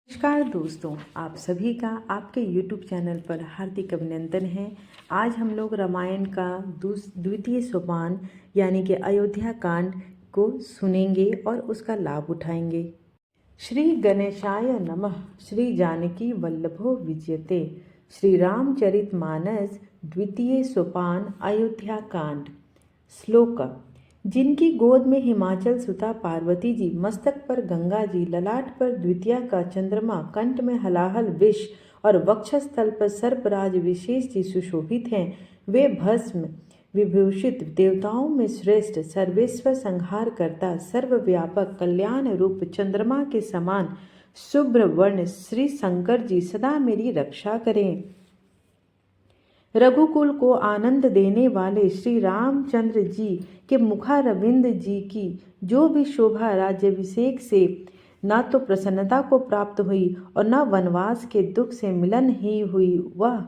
नमस्कार दोस्तों, आप सभी का आपके YouTube चैनल पर हार्दिक अभिनंदन है। आज हम लोग रामायण का द्वितीय सोपान यानी कि अयोध्या कांड को सुनेंगे और उसका लाभ उठाएंगे। श्री गणेशाय नमः। श्री जानकी वल्लभो विजयते। श्री रामचरितमानस द्वितीय सोपान अयोध्या कांड। श्लोक। जिनकी गोद में हिमाचल सुता पार्वती जी, मस्तक पर गंगा जी, ललाट पर द्वितीया का चंद्रमा, कंठ में हलाहल विष और वक्षस्थल पर सर्पराज विशेष जी सुशोभित हैं, वे भस्म विभूषित देवताओं में श्रेष्ठ सर्वेश्वर संहार करता सर्वव्यापक कल्याण रूप चंद्रमा के समान शुभ्र वर्ण श्री शंकर जी सदा मेरी रक्षा करें। रघुकुल को आनंद देने वाले श्री रामचंद्र जी के मुखारविंद जी की जो भी शोभा राज्याभिषेक से न तो प्रसन्नता को प्राप्त हुई और न वनवास के दुख से मिलन ही हुई, वह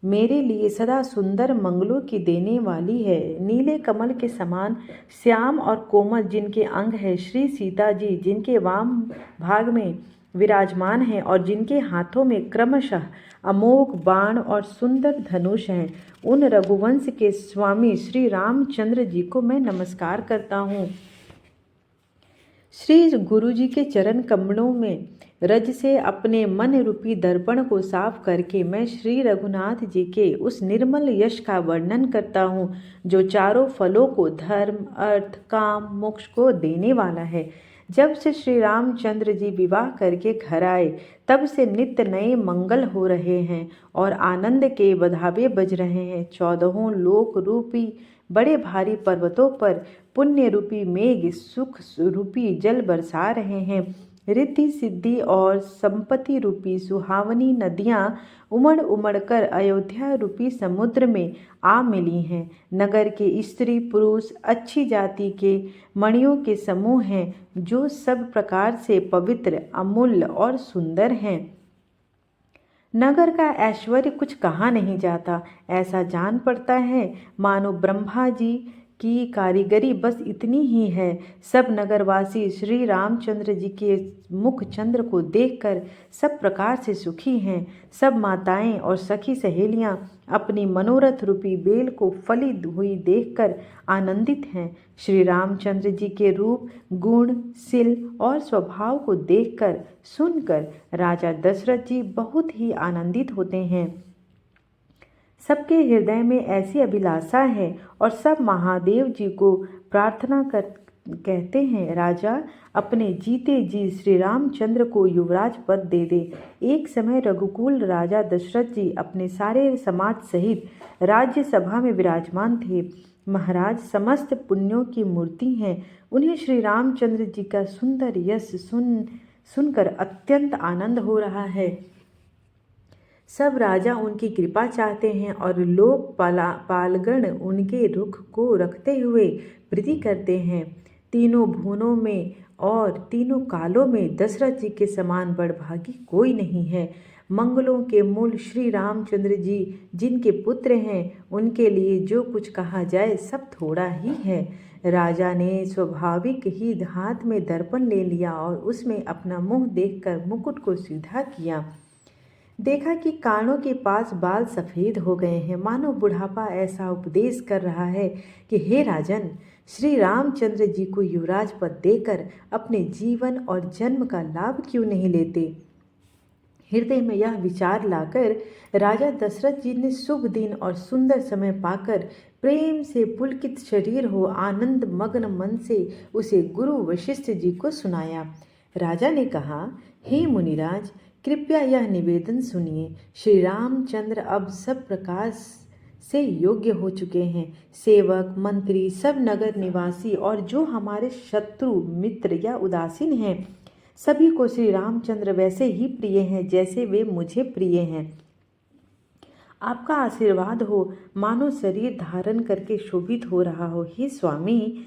मेरे लिए सदा सुंदर मंगलों की देने वाली है। नीले कमल के समान श्याम और कोमल जिनके अंग है, श्री सीता जी जिनके वाम भाग में विराजमान हैं और जिनके हाथों में क्रमशः अमोघ बाण और सुंदर धनुष हैं, उन रघुवंश के स्वामी श्री रामचंद्र जी को मैं नमस्कार करता हूँ। श्री गुरु जी के चरण कमलों में रज से अपने मन रूपी दर्पण को साफ करके मैं श्री रघुनाथ जी के उस निर्मल यश का वर्णन करता हूँ जो चारों फलों को धर्म, अर्थ, काम, मोक्ष को देने वाला है। जब से श्री रामचंद्र जी विवाह करके घर आए तब से नित्य नए मंगल हो रहे हैं और आनंद के बधावे बज रहे हैं। 14 लोक रूपी बड़े भारी पर्वतों पर पुण्य रूपी मेघ सुख रूपी जल बरसा रहे हैं। रिद्धि सिद्धि और संपत्ति रूपी सुहावनी नदियां उमड़ उमड़ कर अयोध्या रूपी समुद्र में आ मिली हैं। नगर के स्त्री पुरुष अच्छी जाति के मणियों के समूह हैं जो सब प्रकार से पवित्र, अमूल्य और सुंदर हैं। नगर का ऐश्वर्य कुछ कहा नहीं जाता। ऐसा जान पड़ता है मानो ब्रह्मा जी की कारीगरी बस इतनी ही है। सब नगरवासी श्री रामचंद्र जी के मुख चंद्र को देखकर सब प्रकार से सुखी हैं। सब माताएं और सखी सहेलियां अपनी मनोरथ रूपी बेल को फली हुई देखकर आनंदित हैं। श्री रामचंद्र जी के रूप, गुण, शील और स्वभाव को देखकर सुनकर राजा दशरथ जी बहुत ही आनंदित होते हैं। सबके हृदय में ऐसी अभिलाषा है और सब महादेव जी को प्रार्थना कर कहते हैं, राजा अपने जीते जी श्री रामचंद्र को युवराज पद दे दे। एक समय रघुकुल राजा दशरथ जी अपने सारे समाज सहित राज्य सभा में विराजमान थे। महाराज समस्त पुण्यों की मूर्ति हैं। उन्हें श्री रामचंद्र जी का सुंदर यश सुनकर अत्यंत आनंद हो रहा है। सब राजा उनकी कृपा चाहते हैं और लोक पालगण उनके रुख को रखते हुए प्रीति करते हैं। तीनों भुवनों में और तीनों कालों में दशरथ जी के समान बड़भागी कोई नहीं है। मंगलों के मूल श्री रामचंद्र जी जिनके पुत्र हैं, उनके लिए जो कुछ कहा जाए सब थोड़ा ही है। राजा ने स्वाभाविक ही हाथ में दर्पण ले लिया और उसमें अपना मुंह देखकर मुकुट को सीधा किया। देखा कि कानों के पास बाल सफ़ेद हो गए हैं, मानो बुढ़ापा ऐसा उपदेश कर रहा है कि हे राजन, श्री रामचंद्र जी को युवराज पद देकर अपने जीवन और जन्म का लाभ क्यों नहीं लेते। हृदय में यह विचार लाकर राजा दशरथ जी ने शुभ दिन और सुंदर समय पाकर प्रेम से पुलकित शरीर हो आनंद मग्न मन से उसे गुरु वशिष्ठ जी को सुनाया। राजा ने कहा, हे मुनिराज, कृपया यह निवेदन सुनिए। श्री रामचंद्र अब सब प्रकार से योग्य हो चुके हैं। सेवक, मंत्री, सब नगर निवासी और जो हमारे शत्रु, मित्र या उदासीन हैं, सभी को श्री रामचंद्र वैसे ही प्रिय हैं जैसे वे मुझे प्रिय हैं। आपका आशीर्वाद हो, मानो शरीर धारण करके शोभित हो रहा हो। हे स्वामी,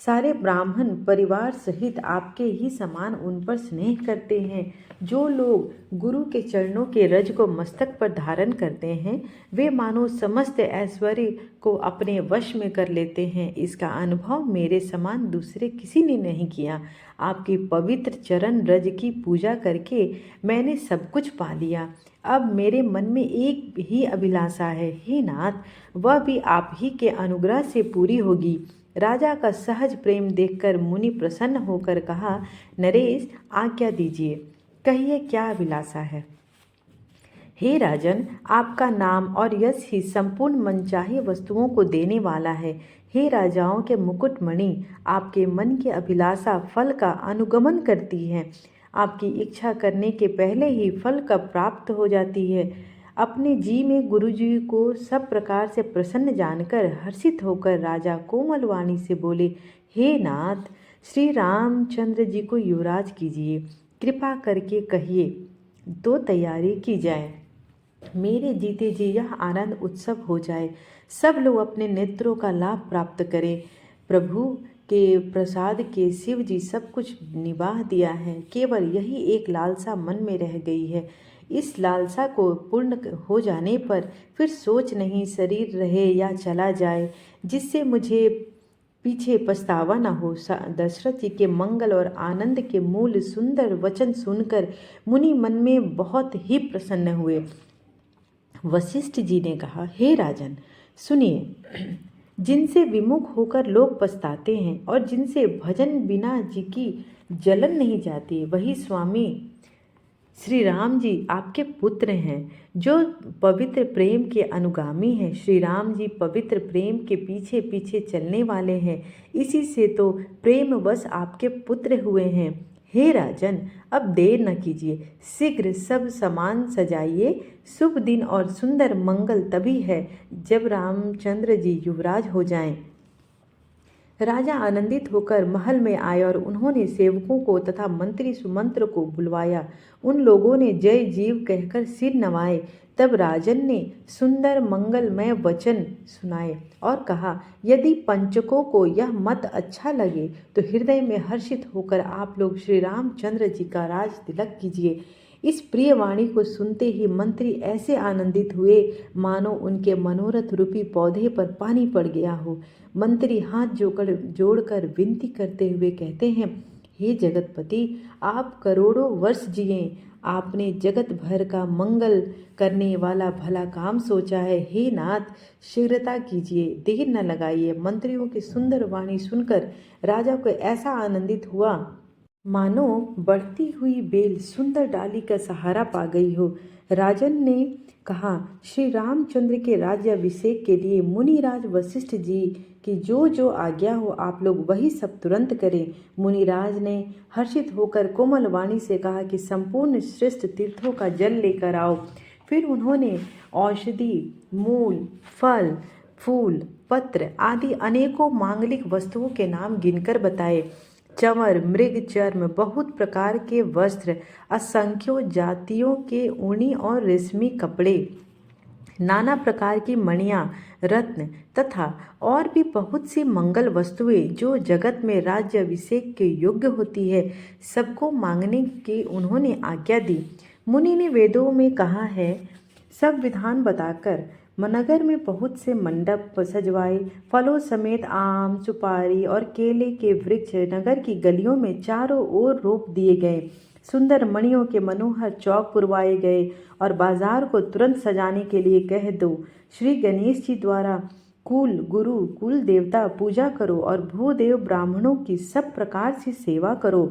सारे ब्राह्मण परिवार सहित आपके ही समान उन पर स्नेह करते हैं। जो लोग गुरु के चरणों के रज को मस्तक पर धारण करते हैं वे मानो समस्त ऐश्वर्य को अपने वश में कर लेते हैं। इसका अनुभव मेरे समान दूसरे किसी ने नहीं किया। आपकी पवित्र चरण रज की पूजा करके मैंने सब कुछ पा लिया। अब मेरे मन में एक ही अभिलाषा है, हे नाथ, वह भी आप ही के अनुग्रह से पूरी होगी। राजा का सहज प्रेम देखकर मुनि प्रसन्न होकर कहा, नरेश, आज्ञा दीजिए, कहिए क्या अभिलाषा है। हे राजन, आपका नाम और यश ही संपूर्ण मनचाही वस्तुओं को देने वाला है। हे राजाओं के मुकुटमणि, आपके मन की अभिलाषा फल का अनुगमन करती है। आपकी इच्छा करने के पहले ही फल का प्राप्त हो जाती है। अपने जी में गुरुजी को सब प्रकार से प्रसन्न जानकर हर्षित होकर राजा कोमल वाणी से बोले, हे नाथ, श्री रामचंद्र जी को युवराज कीजिए, कृपा करके कहिए तो तैयारी की जाए। मेरे जीते जी यह आनंद उत्सव हो जाए, सब लोग अपने नेत्रों का लाभ प्राप्त करें। प्रभु के प्रसाद के शिव जी सब कुछ निभाह दिया है, केवल यही एक लालसा मन में रह गई है। इस लालसा को पूर्ण हो जाने पर फिर सोच नहीं, शरीर रहे या चला जाए, जिससे मुझे पीछे पछतावा न हो। दशरथ जी के मंगल और आनंद के मूल सुंदर वचन सुनकर मुनि मन में बहुत ही प्रसन्न हुए। वशिष्ठ जी ने कहा, हे राजन, सुनिए, जिनसे विमुख होकर लोग पछताते हैं और जिनसे भजन बिना जी की जलन नहीं जाती, वही स्वामी श्री राम जी आपके पुत्र हैं, जो पवित्र प्रेम के अनुगामी हैं। श्री राम जी पवित्र प्रेम के पीछे पीछे चलने वाले हैं, इसी से तो प्रेमवश आपके पुत्र हुए हैं। हे राजन, अब देर न कीजिए, शीघ्र सब सामान सजाइए। शुभ दिन और सुंदर मंगल तभी है जब रामचंद्र जी युवराज हो जाएं। राजा आनंदित होकर महल में आए और उन्होंने सेवकों को तथा मंत्री सुमंत्र को बुलवाया। उन लोगों ने जय जीव कहकर सिर नवाए। तब राजन ने सुंदर मंगलमय वचन सुनाए और कहा, यदि पंचकों को यह मत अच्छा लगे तो हृदय में हर्षित होकर आप लोग श्री रामचंद्र जी का राज तिलक कीजिए। इस प्रिय वाणी को सुनते ही मंत्री ऐसे आनंदित हुए मानो उनके मनोरथ रूपी पौधे पर पानी पड़ गया हो। मंत्री हाथ जोड़कर विनती करते हुए कहते हैं, हे जगतपति, आप करोड़ों वर्ष जिए। आपने जगत भर का मंगल करने वाला भला काम सोचा है। हे नाथ, शीघ्रता कीजिए, देर न लगाइए। मंत्रियों की सुंदर वाणी सुनकर राजा को ऐसा आनंदित हुआ मानो बढ़ती हुई बेल सुंदर डाली का सहारा पा गई हो। राजन ने कहा, श्री रामचंद्र के राज्याभिषेक के लिए मुनिराज वशिष्ठ जी की जो जो आज्ञा हो आप लोग वही सब तुरंत करें। मुनिराज ने हर्षित होकर कोमल वाणी से कहा कि संपूर्ण श्रेष्ठ तीर्थों का जल लेकर आओ। फिर उन्होंने औषधि, मूल, फल, फूल, पत्र आदि अनेकों मांगलिक वस्तुओं के नाम गिनकर बताए। चंवर, मृग चर्म, बहुत प्रकार के वस्त्र, असंख्यों जातियों के ऊनी और रेशमी कपड़े, नाना प्रकार की मणियाँ, रत्न तथा और भी बहुत सी मंगल वस्तुएं जो जगत में राज्याभिषेक के योग्य होती है, सबको मांगने की उन्होंने आज्ञा दी। मुनि ने वेदों में कहा है, सब विधान बताकर नगर में बहुत से मंडप सजवाए। फलों समेत आम, सुपारी और केले के वृक्ष नगर की गलियों में चारों ओर रोप दिए गए। सुंदर मणियों के मनोहर चौक पुरवाए गए और बाजार को तुरंत सजाने के लिए कह दो। श्री गणेश जी द्वारा कुल गुरु कुल देवता पूजा करो और भूदेव ब्राह्मणों की सब प्रकार से सेवा करो।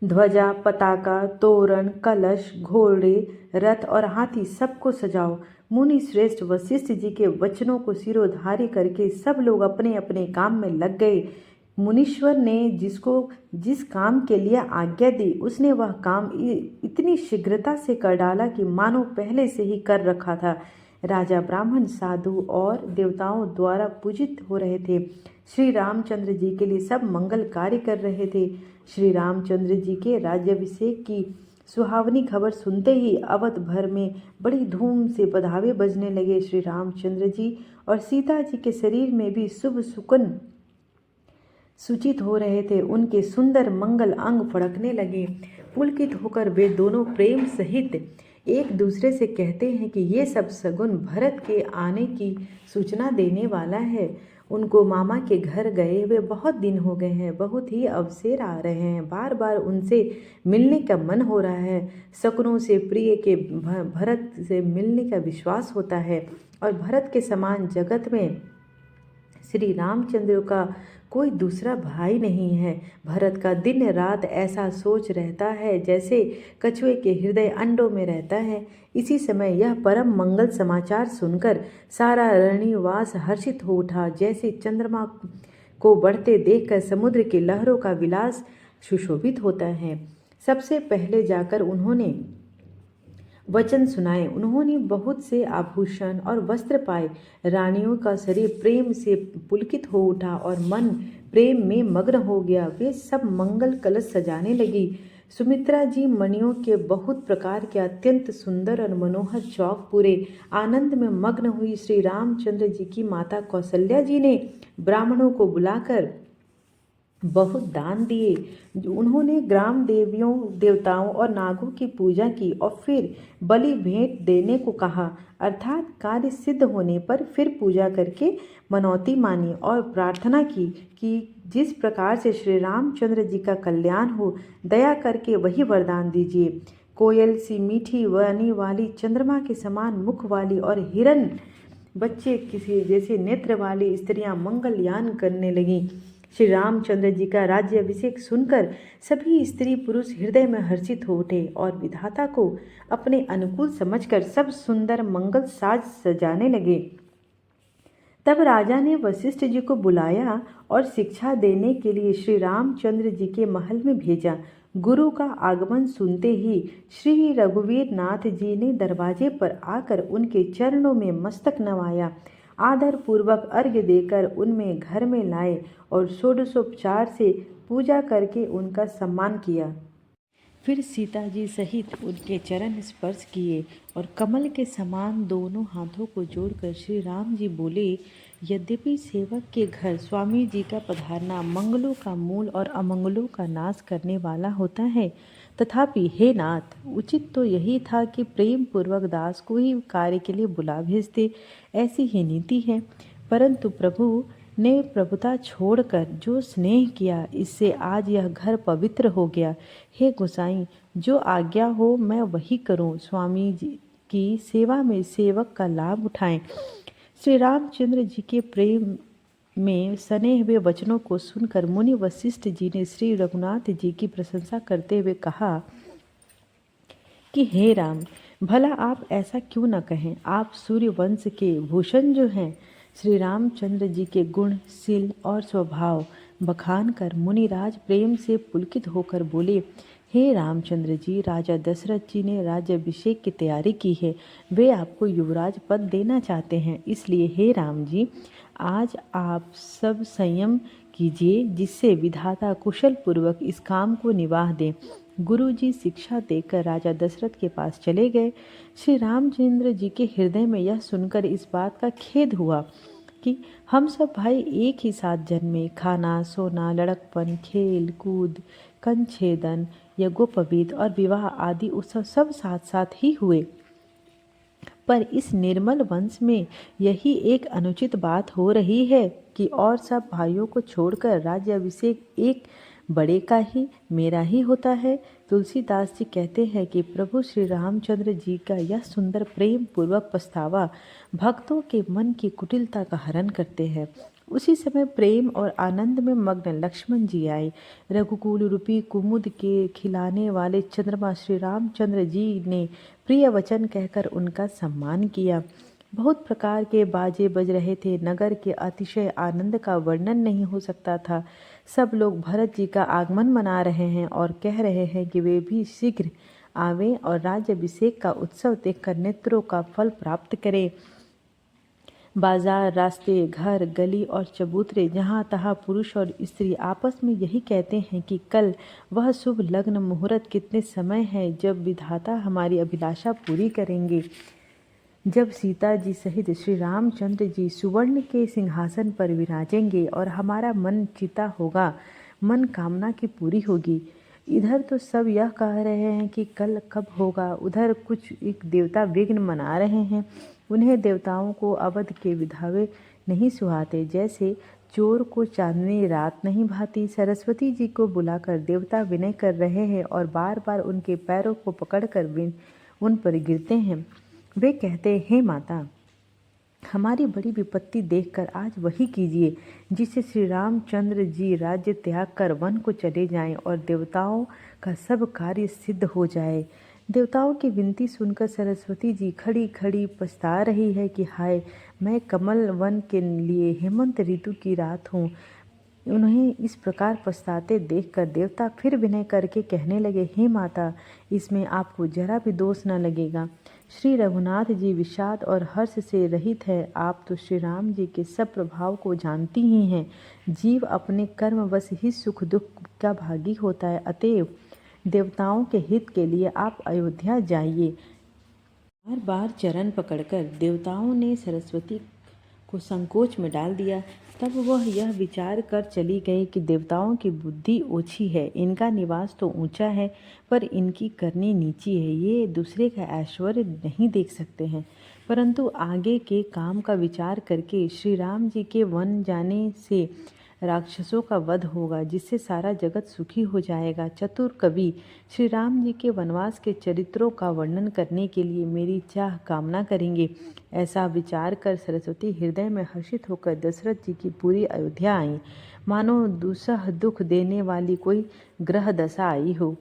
ध्वजा, पताका, तोरण, कलश, घोड़े, रथ और हाथी सबको सजाओ। मुनि श्रेष्ठ वशिष्ठ जी के वचनों को सिरोधार्य करके सब लोग अपने अपने काम में लग गए। मुनीश्वर ने जिसको जिस काम के लिए आज्ञा दी उसने वह काम इतनी शीघ्रता से कर डाला कि मानो पहले से ही कर रखा था। राजा, ब्राह्मण, साधु और देवताओं द्वारा पूजित हो रहे थे। श्री रामचंद्र जी के लिए सब मंगल कार्य कर रहे थे। श्री रामचंद्र जी के राज्याभिषेक की सुहावनी खबर सुनते ही अवध भर में बड़ी धूम से बधावे बजने लगे। श्री रामचंद्र जी और सीता जी के शरीर में भी शुभ सुकन सूचित हो रहे थे। उनके सुंदर मंगल अंग फड़कने लगे। पुलकित होकर वे दोनों प्रेम सहित एक दूसरे से कहते हैं कि ये सब सगुन भरत के आने की सूचना देने वाला है। उनको मामा के घर गए हुए बहुत दिन हो गए हैं, बहुत ही अवसर आ रहे हैं, बार बार उनसे मिलने का मन हो रहा है। शकुनों से प्रिय के भरत से मिलने का विश्वास होता है और भरत के समान जगत में श्री रामचंद्र का कोई दूसरा भाई नहीं है। भरत का दिन रात ऐसा सोच रहता है जैसे कछुए के हृदय अंडों में रहता है। इसी समय यह परम मंगल समाचार सुनकर सारा रणनिवास हर्षित हो उठा, जैसे चंद्रमा को बढ़ते देखकर समुद्र की लहरों का विलास सुशोभित होता है। सबसे पहले जाकर उन्होंने वचन सुनाए। उन्होंने बहुत से आभूषण और वस्त्र पाए। रानियों का शरीर प्रेम से पुलकित हो उठा और मन प्रेम में मग्न हो गया। वे सब मंगल कलश सजाने लगी। सुमित्रा जी मणियों के बहुत प्रकार के अत्यंत सुंदर और मनोहर चौक पूरे आनंद में मग्न हुई। श्री रामचंद्र जी की माता कौशल्या जी ने ब्राह्मणों को बुलाकर बहुत दान दिए। उन्होंने ग्राम देवियों देवताओं और नागों की पूजा की और फिर बलि भेंट देने को कहा, अर्थात कार्य सिद्ध होने पर फिर पूजा करके मनौती मानी और प्रार्थना की कि जिस प्रकार से श्री रामचंद्र जी का कल्याण हो, दया करके वही वरदान दीजिए। कोयल सी मीठी वाणी वाली, चंद्रमा के समान मुख वाली और हिरन बच्चे किसी जैसे नेत्र वाली स्त्रियां मंगलयान करने लगीं। श्री रामचंद्र जी का राज्य अभिषेक सुनकर सभी स्त्री पुरुष हृदय में हर्षित हो उठे और विधाता को अपने अनुकूल समझकर सब सुंदर मंगल साज सजाने लगे। तब राजा ने वशिष्ठ जी को बुलाया और शिक्षा देने के लिए श्री रामचंद्र जी के महल में भेजा। गुरु का आगमन सुनते ही श्री रघुवीर नाथ जी ने दरवाजे पर आकर उनके चरणों में मस्तक नवाया, आदर पूर्वक अर्घ्य देकर उनमें घर में लाए और षोडशोपचार से पूजा करके उनका सम्मान किया। फिर सीता जी सहित उनके चरण स्पर्श किए और कमल के समान दोनों हाथों को जोड़कर श्री राम जी बोले, यद्यपि सेवक के घर स्वामी जी का पधारना मंगलों का मूल और अमंगलों का नाश करने वाला होता है, तथापि हे नाथ, उचित तो यही था कि प्रेम पूर्वक दास को ही कार्य के लिए बुला भेजते, ऐसी ही नीति है। परंतु प्रभु ने प्रभुता छोड़कर जो स्नेह किया, इससे आज यह घर पवित्र हो गया। हे गोसाई, जो आज्ञा हो मैं वही करूं। स्वामी जी की सेवा में सेवक का लाभ उठाएं। श्री रामचंद्र जी के प्रेम में सने हुए वचनों को सुनकर मुनि वशिष्ठ जी ने श्री रघुनाथ जी की प्रशंसा करते हुए कहा कि हे राम, भला आप ऐसा क्यों न कहें। आप सूर्य वंश के भूषण जो हैं। श्री रामचंद्र जी के गुण, शील और स्वभाव बखान कर मुनिराज प्रेम से पुलकित होकर बोले, हे रामचंद्र जी, राजा दशरथ जी ने राज्याभिषेक की तैयारी की है। वे आपको युवराज पद देना चाहते हैं। इसलिए हे राम जी, आज आप सब संयम कीजिए, जिससे विधाता कुशल पूर्वक इस काम को निवाह दें। गुरु जी शिक्षा देकर राजा दशरथ के पास चले गए। श्री रामचंद्र जी के हृदय में यह सुनकर इस बात का खेद हुआ कि हम सब भाई एक ही साथ जन्मे, खाना सोना, लड़कपन, खेल कूद, कंछेदन, यज्ञोपवीत और विवाह आदि उत्सव सब साथ साथ ही हुए। पर इस निर्मल वंश में यही एक अनुचित बात हो रही है कि और सब भाइयों को छोड़कर राज्याभिषेक एक बड़े का ही, मेरा ही होता है। तुलसीदास जी कहते हैं कि प्रभु श्री रामचंद्र जी का यह सुंदर प्रेम पूर्वक पछतावा भक्तों के मन की कुटिलता का हरण करते हैं। उसी समय प्रेम और आनंद में मग्न लक्ष्मण जी आए। रघुकुल रूपी कुमुद के खिलाने वाले चंद्रमा श्री रामचंद्र जी ने प्रिय वचन कहकर उनका सम्मान किया। बहुत प्रकार के बाजे बज रहे थे। नगर के अतिशय आनंद का वर्णन नहीं हो सकता था। सब लोग भरत जी का आगमन मना रहे हैं और कह रहे हैं कि वे भी शीघ्र आवें और राज्याभिषेक का उत्सव देखकर नेत्रों का फल प्राप्त करें। बाजार, रास्ते, घर, गली और चबूतरे, जहाँ तहाँ पुरुष और स्त्री आपस में यही कहते हैं कि कल वह शुभ लग्न मुहूर्त कितने समय है जब विधाता हमारी अभिलाषा पूरी करेंगे। जब सीता जी सहित श्री रामचंद्र जी सुवर्ण के सिंहासन पर विराजेंगे और हमारा मन चिता होगा, मन कामना की पूरी होगी। इधर तो सब यह कह रहे हैं कि कल कब होगा, उधर कुछ एक देवता विघ्न मना रहे हैं। उन्हें देवताओं को अवध के विधावे नहीं सुहाते, जैसे चोर को चांदनी रात नहीं भाती। सरस्वती जी को बुलाकर देवता विनय कर रहे हैं और बार बार उनके पैरों को पकड़कर उन पर गिरते हैं। वे कहते हैं, हे माता, हमारी बड़ी विपत्ति देखकर आज वही कीजिए जिससे श्री रामचंद्र जी राज्य त्याग कर वन को चले जाएं और देवताओं का सब कार्य सिद्ध हो जाए। देवताओं की विनती सुनकर सरस्वती जी खड़ी खड़ी पछता रही है कि हाय, मैं कमल वन के लिए हेमंत ऋतु की रात हूँ। उन्हें इस प्रकार पछताते देखकर देवता फिर विनय करके कहने लगे, हे माता, इसमें आपको जरा भी दोष न लगेगा। श्री रघुनाथ जी विषाद और हर्ष से रहित है। आप तो श्री राम जी के सब प्रभाव को जानती ही हैं। जीव अपने कर्मवश ही सुख दुख का भागी होता है। अतएव देवताओं के हित के लिए आप अयोध्या जाइए। बार बार चरण पकड़कर देवताओं ने सरस्वती को संकोच में डाल दिया। तब वह यह विचार कर चली गई कि देवताओं की बुद्धि ओछी है, इनका निवास तो ऊंचा है पर इनकी करनी नीची है। ये दूसरे का ऐश्वर्य नहीं देख सकते हैं, परंतु आगे के काम का विचार करके श्री राम जी के वन जाने से राक्षसों का वध होगा, जिससे सारा जगत सुखी हो जाएगा। चतुर कवि श्री राम जी के वनवास के चरित्रों का वर्णन करने के लिए मेरी चाह कामना करेंगे। ऐसा विचार कर सरस्वती हृदय में हर्षित होकर दशरथ जी की पूरी अयोध्या आई, मानो दुसह दुख देने वाली कोई ग्रह दशा आई हो।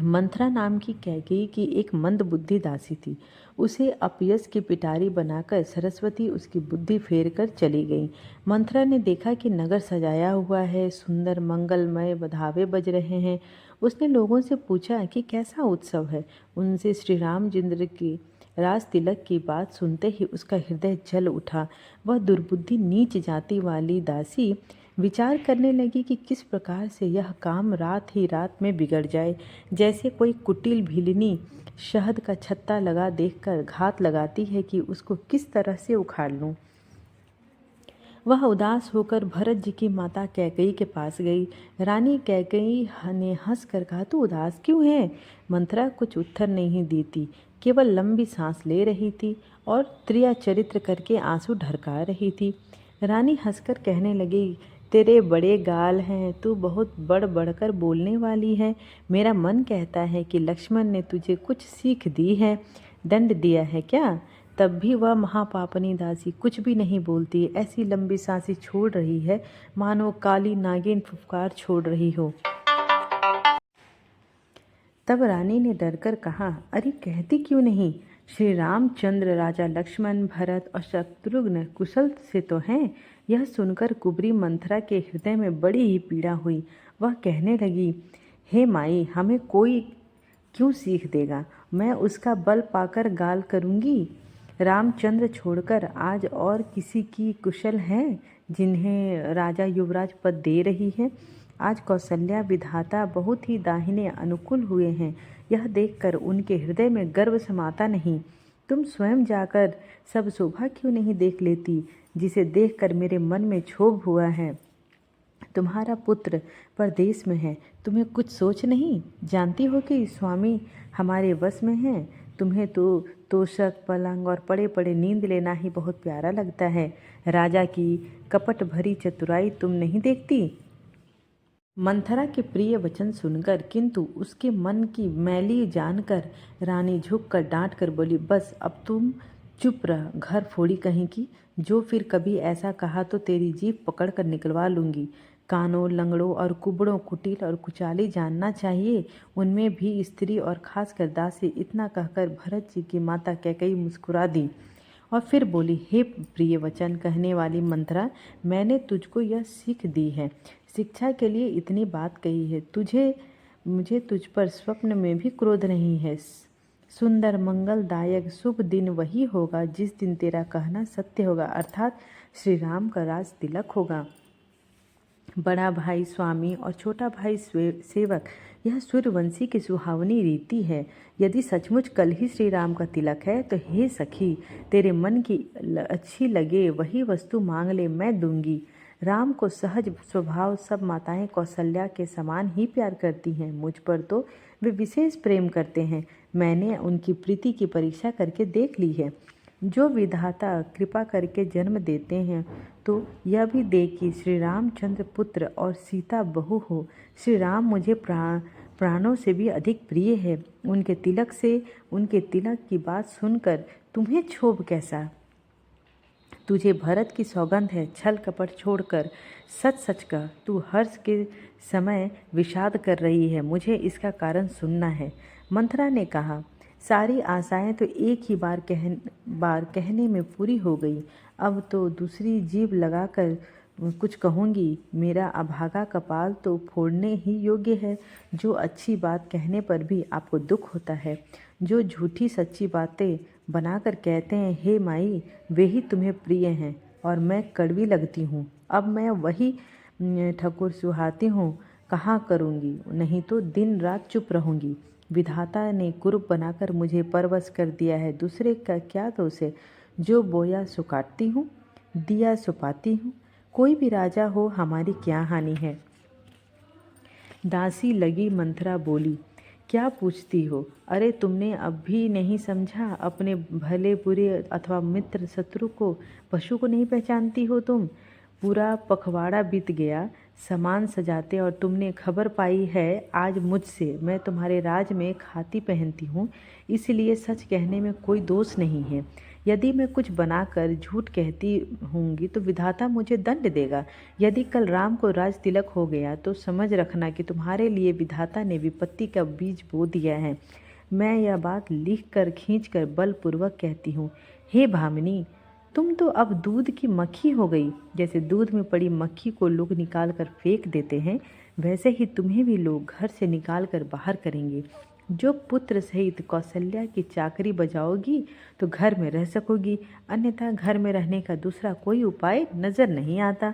मंथरा नाम की कैकेयी की एक मंद बुद्धि दासी थी। उसे अपयश की पिटारी बनाकर सरस्वती उसकी बुद्धि फेर कर चली गई। मंथरा ने देखा कि नगर सजाया हुआ है, सुंदर मंगलमय बधावे बज रहे हैं। उसने लोगों से पूछा कि कैसा उत्सव है। उनसे श्री रामचंद्र की राज तिलक की बात सुनते ही उसका हृदय जल उठा। वह दुर्बुद्धि नीच जाति वाली दासी विचार करने लगी कि किस प्रकार से यह काम रात ही रात में बिगड़ जाए। जैसे कोई कुटिल भिलनी शहद का छत्ता लगा देखकर घात लगाती है कि उसको किस तरह से उखाड़ लूं। वह उदास होकर भरत जी की माता कैकेयी के पास गई। रानी कैकेयी ने हंस कर कहा, तू उदास क्यों है? मंथरा कुछ उत्तर नहीं देती, केवल लंबी सांस ले रही थी और त्रिया चरित्र करके आंसू ढरका रही थी। रानी हंसकर कहने लगी, तेरे बड़े गाल हैं, तू बहुत बढ़ बढ़कर बोलने वाली है। मेरा मन कहता है कि लक्ष्मण ने तुझे कुछ सीख दी है, दंड दिया है क्या? तब भी वह महापापनी दासी कुछ भी नहीं बोलती, ऐसी लंबी सांसें छोड़ रही है मानो काली नागिन फुफकार छोड़ रही हो। तब रानी ने डरकर कहा, अरे कहती क्यों नहीं? श्री रामचंद्र, राजा लक्ष्मण, भरत और शत्रुघ्न कुशल से तो हैं। यह सुनकर कुबरी मंथरा के हृदय में बड़ी ही पीड़ा हुई। वह कहने लगी, हे माई, हमें कोई क्यों सीख देगा? मैं उसका बल पाकर गाल करूँगी। रामचंद्र छोड़कर आज और किसी की कुशल है जिन्हें राजा युवराज पद दे रही है? आज कौशल्या विधाता बहुत ही दाहिने अनुकूल हुए हैं। यह देखकर उनके हृदय में गर्व समाता नहीं। तुम स्वयं जाकर सब शोभा क्यों नहीं देख लेती, जिसे देखकर मेरे मन में क्षोभ हुआ है। तुम्हारा पुत्र परदेश में है, तुम्हें कुछ सोच नहीं? जानती हो कि स्वामी हमारे वश में है। तुम्हें तो तोशक पलंग और पड़े पड़े नींद लेना ही बहुत प्यारा लगता है। राजा की कपट भरी चतुराई तुम नहीं देखती? मंथरा के प्रिय वचन सुनकर, किंतु उसके मन की मैली जानकर रानी झुककर डांट कर बोली, बस अब तुम चुप रह, घर फोड़ी कहीं की। जो फिर कभी ऐसा कहा तो तेरी जीभ पकड़ कर निकलवा लूँगी। कानों, लंगड़ों और कुबड़ों, कुटिल और कुचाली जानना चाहिए, उनमें भी स्त्री और खासकर दासी। इतना कहकर भरत जी की माता कैकेयी मुस्कुरा दी और फिर बोली, हे प्रिय वचन कहने वाली मंथरा, मैंने तुझको यह सीख दी है, शिक्षा के लिए इतनी बात कही है। मुझे तुझ पर स्वप्न में भी क्रोध नहीं है। सुंदर मंगलदायक शुभ दिन वही होगा जिस दिन तेरा कहना सत्य होगा, अर्थात श्री राम का राज तिलक होगा। बड़ा भाई स्वामी और छोटा भाई सेवक यह सूर्यवंशी की सुहावनी रीति है। यदि सचमुच कल ही श्री राम का तिलक है तो हे सखी, तेरे मन की अच्छी लगे वही वस्तु मांग ले, मैं दूंगी। राम को सहज स्वभाव सब माताएं कौशल्या के समान ही प्यार करती हैं। मुझ पर तो वे विशेष प्रेम करते हैं। मैंने उनकी प्रीति की परीक्षा करके देख ली है। जो विधाता कृपा करके जन्म देते हैं तो यह भी दे कि श्री रामचंद्र पुत्र और सीता बहू हो। श्री राम मुझे प्राणों से भी अधिक प्रिय है। उनके तिलक की बात सुनकर तुम्हें क्षोभ कैसा? तुझे भरत की सौगंध है, छल कपट छोड़कर सच सच कह। तू हर्ष के समय विषाद कर रही है, मुझे इसका कारण सुनना है। मंथरा ने कहा, सारी आशाएं तो एक ही बार कहने में पूरी हो गई। अब तो दूसरी जीभ लगाकर कुछ कहूँगी। मेरा अभागा कपाल तो फोड़ने ही योग्य है। जो अच्छी बात कहने पर भी आपको दुख होता है, जो झूठी सच्ची बातें बनाकर कहते हैं हे माई, वे ही तुम्हें प्रिय हैं और मैं कड़वी लगती हूँ। अब मैं वही ठकुर सुहाती हूँ, कहाँ करूँगी, नहीं तो दिन रात चुप रहूँगी। विधाता ने कुरूप बनाकर मुझे परवश कर दिया है, दूसरे का क्या दोष है? जो बोया सो काटती हूँ, दिया सो पाती हूँ। कोई भी राजा हो, हमारी क्या हानि है? दासी लगी मंथरा बोली, क्या पूछती हो? अरे तुमने अब भी नहीं समझा? अपने भले बुरे अथवा मित्र शत्रु को, पशु को नहीं पहचानती हो तुम? पूरा पखवाड़ा बीत गया सामान सजाते और तुमने खबर पाई है आज मुझसे। मैं तुम्हारे राज में खाती पहनती हूँ, इसलिए सच कहने में कोई दोष नहीं है। यदि मैं कुछ बनाकर झूठ कहती होंगी तो विधाता मुझे दंड देगा। यदि कल राम को राज तिलक हो गया तो समझ रखना कि तुम्हारे लिए विधाता ने विपत्ति का बीज बो दिया है। मैं यह बात लिख कर खींच कर बलपूर्वक कहती हूँ। हे भामिनी, तुम तो अब दूध की मक्खी हो गई। जैसे दूध में पड़ी मक्खी को लोग निकाल कर फेंक देते हैं, वैसे ही तुम्हें भी लोग घर से निकाल कर बाहर करेंगे। जो पुत्र सहित कौशल्या की चाकरी बजाओगी तो घर में रह सकोगी, अन्यथा घर में रहने का दूसरा कोई उपाय नजर नहीं आता।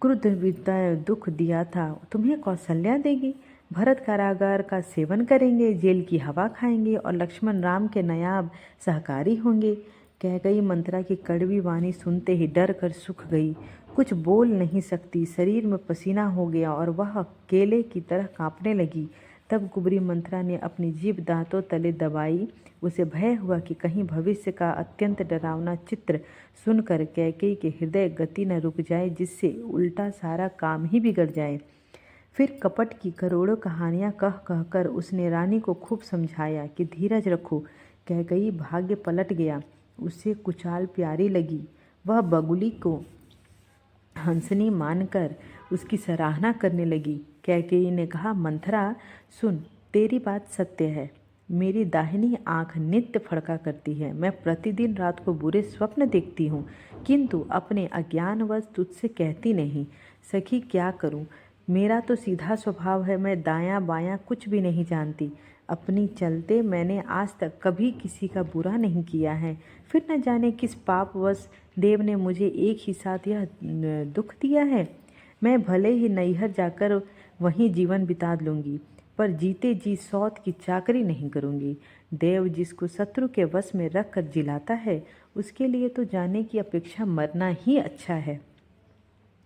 क्रुद्ध विद्या दुख दिया था, तुम्हें कौशल्या देगी। भरत कारागार का सेवन करेंगे, जेल की हवा खाएंगे और लक्ष्मण राम के नायाब सहकारी होंगे। कैकेयी मंथरा की कड़वी वाणी सुनते ही डर कर सूख गई। कुछ बोल नहीं सकती, शरीर में पसीना हो गया और वह केले की तरह कांपने लगी। तब कुबरी मंथरा ने अपनी जीभ दांतों तले दबाई। उसे भय हुआ कि कहीं भविष्य का अत्यंत डरावना चित्र सुनकर कैकेयी के हृदय गति न रुक जाए, जिससे उल्टा सारा काम ही बिगड़ जाए। फिर कपट की करोड़ों कहानियां कह कहकर उसने रानी को खूब समझाया कि धीरज रखो। कैकेयी भाग्य पलट गया, उसे कुचाल प्यारी लगी। वह बगुली को हंसनी मानकर उसकी सराहना करने लगी। कैकेयी ने कहा, मंथरा सुन, तेरी बात सत्य है। मेरी दाहिनी आंख नित्य फड़का करती है। मैं प्रतिदिन रात को बुरे स्वप्न देखती हूँ, किंतु अपने अज्ञानवश तुझसे कहती नहीं। सखी, क्या करूँ? मेरा तो सीधा स्वभाव है, मैं दायां बायां कुछ भी नहीं जानती। अपनी चलते मैंने आज तक कभी किसी का बुरा नहीं किया है। फिर न जाने किस पापवश देव ने मुझे एक ही साथ यह दुख दिया है। मैं भले ही नैहर जाकर वहीं जीवन बिता लूँगी, पर जीते जी सौत की चाकरी नहीं करूँगी। देव जिसको शत्रु के वश में रख कर जिलाता है, उसके लिए तो जाने की अपेक्षा मरना ही अच्छा है।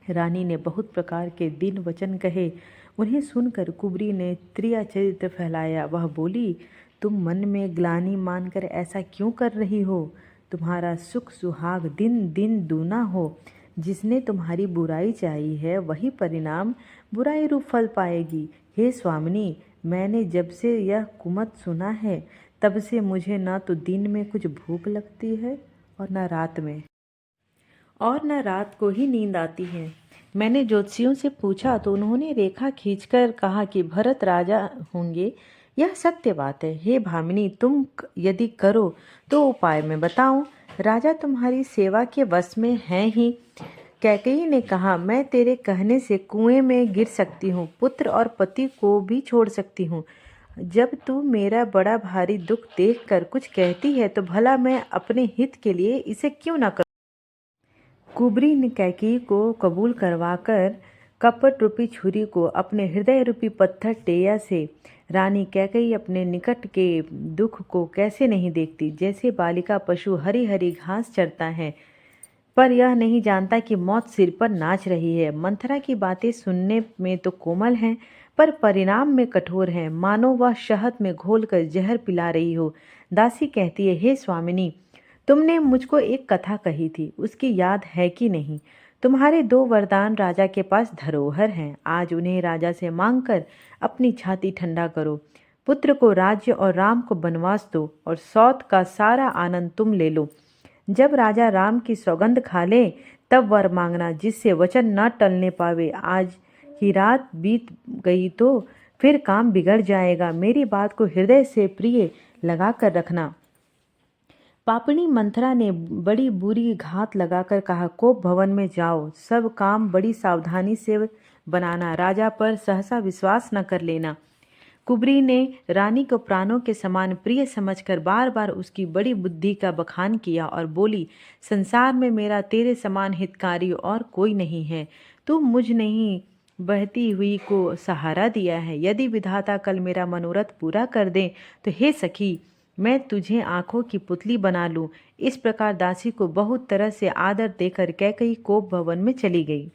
रानी ने बहुत प्रकार के दिन वचन कहे। उन्हें सुनकर कुबरी ने त्रिया चरित्र फैलाया। वह बोली, तुम मन में ग्लानि मानकर ऐसा क्यों कर रही हो? तुम्हारा सुख सुहाग दिन दिन दूना हो। जिसने तुम्हारी बुराई चाही है, वही परिणाम बुराई रूप फल पाएगी। हे स्वामिनी, मैंने जब से यह कुमत सुना है, तब से मुझे न तो दिन में कुछ भूख लगती है और न रात को ही नींद आती है। मैंने ज्योतिषियों से पूछा तो उन्होंने रेखा खींचकर कहा कि भरत राजा होंगे। यह सत्य बात है। हे भामिनी, तुम यदि करो तो उपाय मैं बताऊं। राजा तुम्हारी सेवा के वश में है ही। कैकेयी ने कहा, मैं तेरे कहने से कुएं में गिर सकती हूँ, पुत्र और पति को भी छोड़ सकती हूँ। जब तू मेरा बड़ा भारी दुख देखकर कुछ कहती है तो भला मैं अपने हित के लिए इसे क्यों न करूं? कुबरी ने कैकेयी को कबूल करवाकर कपट रूपी छुरी को अपने हृदय रूपी पत्थर टेया से रानी कैकेयी अपने निकट के दुख को कैसे नहीं देखती। जैसे बालिका पशु हरी हरी घास चरता है पर यह नहीं जानता कि मौत सिर पर नाच रही है। मंथरा की बातें सुनने में तो कोमल हैं पर परिणाम में कठोर हैं, मानो वह शहद में घोलकर जहर पिला रही हो। दासी कहती है, हे स्वामिनी, तुमने मुझको एक कथा कही थी, उसकी याद है कि नहीं? तुम्हारे 2 वरदान राजा के पास धरोहर हैं, आज उन्हें राजा से मांगकर अपनी छाती ठंडा करो। पुत्र को राज्य और राम को बनवास दो और सौत का सारा आनंद तुम ले लो। जब राजा राम की सौगंध खा ले तब वर मांगना, जिससे वचन न टलने पावे। आज ही रात बीत गई तो फिर काम बिगड़ जाएगा। मेरी बात को हृदय से प्रिय लगा कर रखना। पापणी मंथरा ने बड़ी बुरी घात लगाकर कहा, कोप भवन में जाओ, सब काम बड़ी सावधानी से बनाना, राजा पर सहसा विश्वास न कर लेना। कुबरी ने रानी को प्राणों के समान प्रिय समझकर बार बार उसकी बड़ी बुद्धि का बखान किया और बोली, संसार में मेरा तेरे समान हितकारी और कोई नहीं है। तू मुझ नहीं बहती हुई को सहारा दिया है। यदि विधाता कल मेरा मनोरथ पूरा कर दे तो हे सखी, मैं तुझे आंखों की पुतली बना लूं। इस प्रकार दासी को बहुत तरह से आदर देकर कैकेयी कोप भवन में चली गई।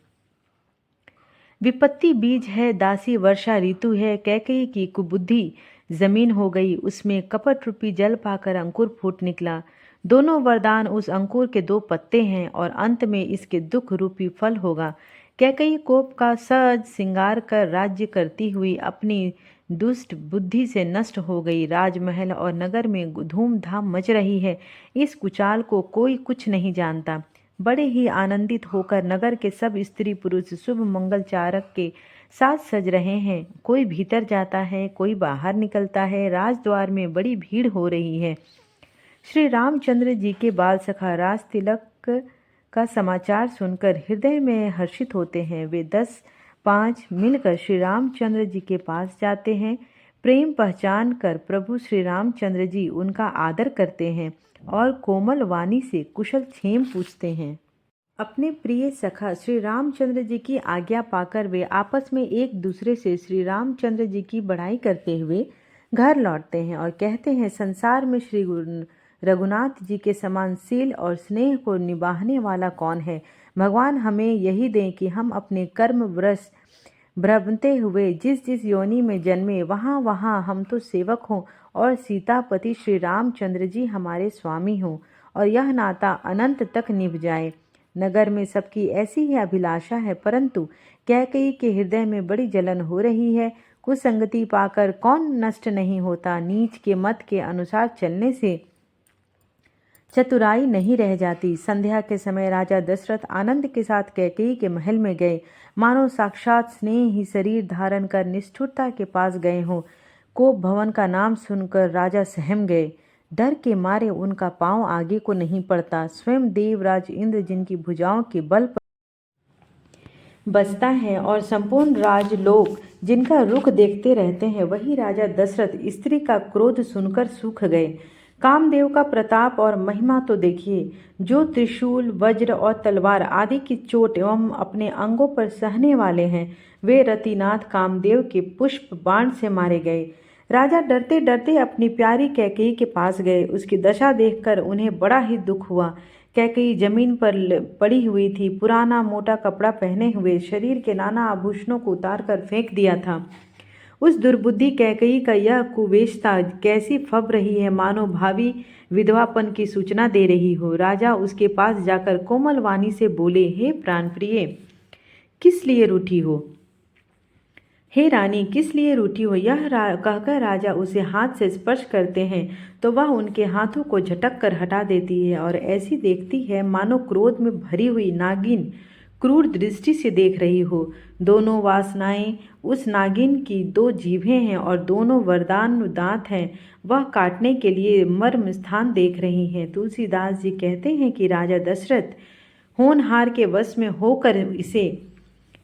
विपत्ति बीज है, दासी वर्षा ऋतु है। कैकेयी की कुबुद्धि जमीन हो गई, उसमें कपट रूपी जल पाकर अंकुर फूट निकला। दोनों वरदान उस अंकुर के 2 पत्ते हैं और अंत में इसके दुख रूपी फल होगा। कैकेयी कोप का सज श्रृंगार कर राज्य करती हुई अपनी दुष्ट बुद्धि से नष्ट हो गई। राजमहल और नगर में धूमधाम मच रही है। इस कुचाल को कोई कुछ नहीं जानता। बड़े ही आनंदित होकर नगर के सब स्त्री पुरुष शुभ मंगल चारक के साथ सज रहे हैं। कोई भीतर जाता है, कोई बाहर निकलता है। राजद्वार में बड़ी भीड़ हो रही है। श्री रामचंद्र जी के बाल सखा राज तिलक का समाचार सुनकर हृदय में हर्षित होते हैं। वे 10-5 मिलकर श्री रामचंद्र जी के पास जाते हैं। प्रेम पहचान कर प्रभु श्री रामचंद्र जी उनका आदर करते हैं और कोमल वाणी से कुशल क्षेम पूछते हैं। अपने प्रिय सखा श्री रामचंद्र जी की आज्ञा पाकर वे आपस में एक दूसरे से श्री रामचंद्र जी की बड़ाई करते हुए घर लौटते हैं और कहते हैं, संसार में श्री रघुनाथ जी के समान शील और स्नेह को निभाने वाला कौन है? भगवान हमें यही दें कि हम अपने कर्म वश भ्रमते हुए जिस जिस योनि में जन्मे वहाँ वहाँ हम तो सेवक हों और सीतापति श्री रामचंद्र जी हमारे स्वामी हों और यह नाता अनंत तक निभ जाए। नगर में सबकी ऐसी ही अभिलाषा है, परंतु कैकेयी के हृदय में बड़ी जलन हो रही है। कुसंगति पाकर कौन नष्ट नहीं होता। नीच के मत के अनुसार चलने से चतुराई नहीं रह जाती। संध्या के समय राजा दशरथ आनंद के साथ कैकेयी के महल में गए, मानो साक्षात स्नेह ही शरीर धारण कर निष्ठुरता के पास गए हों। कोप भवन का नाम सुनकर राजा सहम गए। डर के मारे उनका पांव आगे को नहीं पड़ता। स्वयं देवराज इंद्र जिनकी भुजाओं के बल पर बसता है और संपूर्ण राजलोक जिनका रुख देखते रहते हैं, वही राजा दशरथ स्त्री का क्रोध सुनकर सूख गए। कामदेव का प्रताप और महिमा तो देखिए, जो त्रिशूल वज्र और तलवार आदि की चोट एवं अपने अंगों पर सहने वाले हैं, वे रतिनाथ कामदेव के पुष्प बाण से मारे गए। राजा डरते डरते अपनी प्यारी कैकेयी के पास गए। उसकी दशा देखकर उन्हें बड़ा ही दुख हुआ। कैकेयी जमीन पर पड़ी हुई थी, पुराना मोटा कपड़ा पहने हुए, शरीर के नाना आभूषणों को उतार कर फेंक दिया था। उस दुर्बुद्धि कैकेयी का यह कुवेशता कैसी फब रही है, मानो भावी विधवापन की सूचना दे रही हो। राजा उसके पास जाकर कोमल वाणी से बोले, हे प्राणप्रिय, किस लिए रूठी हो? हे रानी, किस लिए रूठी हो? यह कहकर राजा उसे हाथ से स्पर्श करते हैं तो वह उनके हाथों को झटक कर हटा देती है और ऐसी देखती है मानो क्रोध में भरी हुई नागिन क्रूर दृष्टि से देख रही हो। दोनों वासनाएं उस नागिन की 2 जीभें हैं और दोनों वरदान दांत हैं। वह काटने के लिए मर्म स्थान देख रही हैं। तुलसीदास जी कहते हैं कि राजा दशरथ होनहार के वश में होकर इसे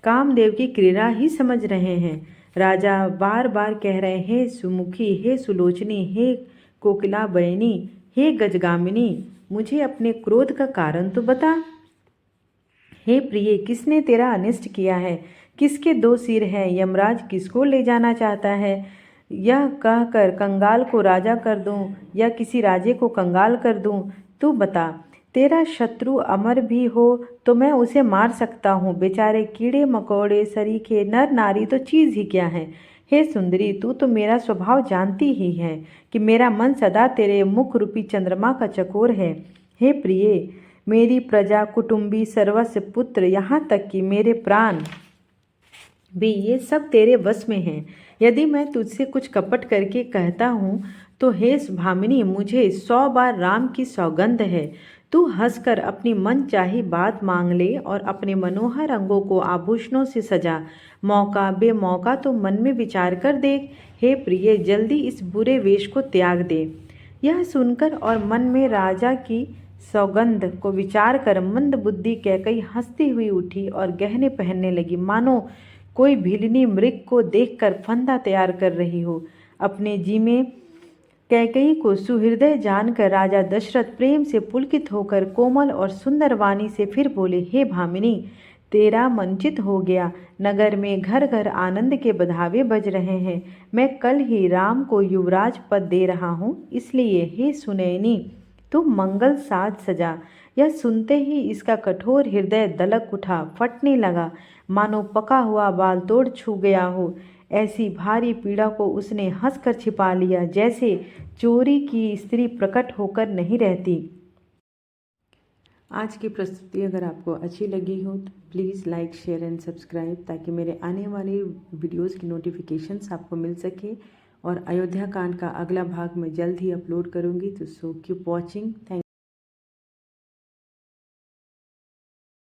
कामदेव की क्रीड़ा ही समझ रहे हैं। राजा बार बार कह रहे, हे सुमुखी, हे सुलोचनी, हे कोकिला बयनी, हे गजगामिनी, मुझे अपने क्रोध का कारण तो बता। हे प्रिय, किसने तेरा अनिष्ट किया है? किसके 2 सिर हैं, यमराज किसको ले जाना चाहता है? यह कहकर कंगाल को राजा कर दूं या किसी राजे को कंगाल कर दूं? तू बता। तेरा शत्रु अमर भी हो तो मैं उसे मार सकता हूँ। बेचारे कीड़े मकोड़े, सरीखे, नर नारी तो चीज़ ही क्या है। हे सुंदरी, तू तो मेरा स्वभाव जानती ही है कि मेरा मन सदा तेरे मुख रूपी चंद्रमा का चकोर है। हे प्रिय, मेरी प्रजा, कुटुंबी, सर्वस्व, पुत्र, यहाँ तक कि मेरे प्राण भी, ये सब तेरे वश में हैं। यदि मैं तुझसे कुछ कपट करके कहता हूँ तो हे भामिनी, मुझे 100 बार राम की सौगंध है। तू हंसकर अपनी मन चाही बात मांग ले और अपने मनोहर अंगों को आभूषणों से सजा। मौका बेमौका तो मन में विचार कर देख। हे प्रिय, जल्दी इस बुरे वेश को त्याग दे। यह सुनकर और मन में राजा की सौगंध को विचार कर मंद बुद्धि कैकई हंसती हुई उठी और गहने पहनने लगी, मानो कोई भीलनी मृग को देखकर फंदा तैयार कर रही हो। अपने जी में कैकई को सुहृदय जानकर राजा दशरथ प्रेम से पुलकित होकर कोमल और सुंदर वाणी से फिर बोले, हे भामिनी, तेरा मनचित हो गया। नगर में घर घर आनंद के बधावे बज रहे हैं। मैं कल ही राम को युवराज पद दे रहा हूँ, इसलिए हे सुनैनी, तुम मंगल साज सजा। यह सुनते ही इसका कठोर हृदय दलक उठा, फटने लगा, मानो पका हुआ बाल तोड़ छू गया हो। ऐसी भारी पीड़ा को उसने हंसकर छिपा लिया, जैसे चोरी की स्त्री प्रकट होकर नहीं रहती। आज की प्रस्तुति अगर आपको अच्छी लगी हो तो please like, share and subscribe, ताकि मेरे आने वाले वीडियोस की नोटिफिकेशंस आपको मिल सके। और अयोध्या कांड का अगला भाग मैं जल्द ही अपलोड करूँगी, तो सो कीप वॉचिंग। थैंक